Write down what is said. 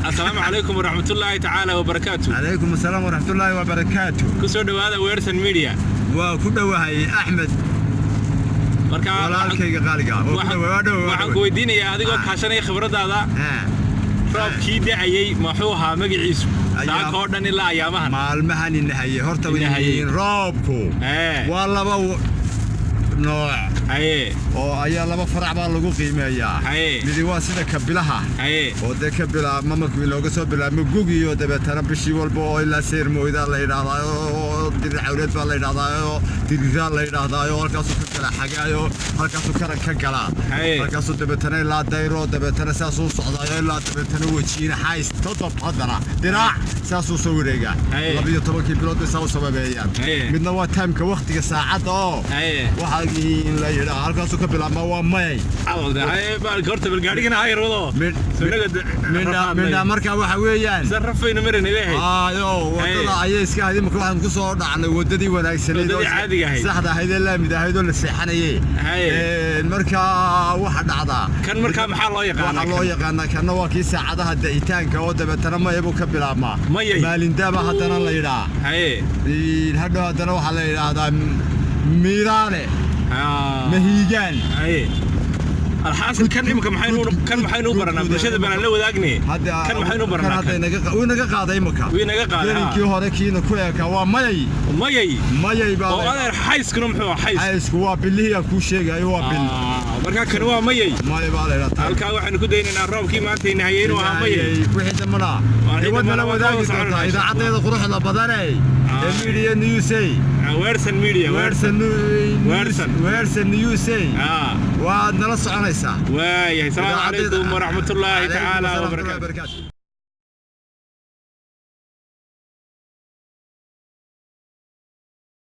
السلام عليكم ورحمة الله تعالى وبركاته. عليكم السلام ورحمة الله وبركاته. كسر هذا ويرسن ميديا. وكله وهاي أحمد. walaalkayga qaaliga waxaan ku weydiinayaa adigoo kaashanay khibradaada roobkii dhacayay maxuu ahaa magaciisu saaka oo dhan ilaa ayaamahan maalmahan inahay horta weeyeen roobku waa laba nooc oo ayaa laba farac baa lagu qiimeeyaa mid waa sida kabilaha oo de kabila mamaki looga soo bilaabo gugi iyo dabeetana bishii walba oo ilaa seer mooyda la yiraahdo dir xawleed baa la yiraahdo dirida la yiraahdo halkaas ka kala xagaayo halkaas ka gala halkaas dabeetana ilaa dayro dabeetana saas u socdaayo ilaa dabeetana wajiina hays todob hadana diraac saas u soo wareega 12 bilood saas u sababeeyaan midna waa timeka waqtiga saacada oo waxa in la yiraahdo halkaas ka bilaabma waa may bal goorta bal gaarigana ay rado midna marka waxa weeyaan sarrafayna marin ilaahay wadada ayay iska hadii marka waxaan ku soo dhacnay wadadii wanaagsaneed oo saxda ahayd la mid ahayd oo la seexanayay marka waxa dhacda kan marka maxaa loo yaqaanaa kan waa kii saacadaha daa'itaanka oo dabeetana maybu ka bilaabma maalintaaba hadana la yiraahdo hadana waxa la yiraahdaa miiraale مهيجان الحاصل كان إمك محينو برنا بلشة بنا لو ذاقني كان محينو برنا وينك قاضي مكا كي هذا كي نكويا كوا ماي بقى وأنا حيس كنوم حوا حيس كوا باللي هي كل شيء أيوة بال بركة كنوا ماي بقى لا الكوا إحنا كدينا نعرف كي ما تين هايين وها ماي وحدة منا يودنا لو ذاقني إذا عطينا قروح لبضاني الميديا نيوسي ويرسن ميديا ويرسن نيوسي وعندنا الصعنيسة السلام عليكم ورحمة الله تعالى وبركاته.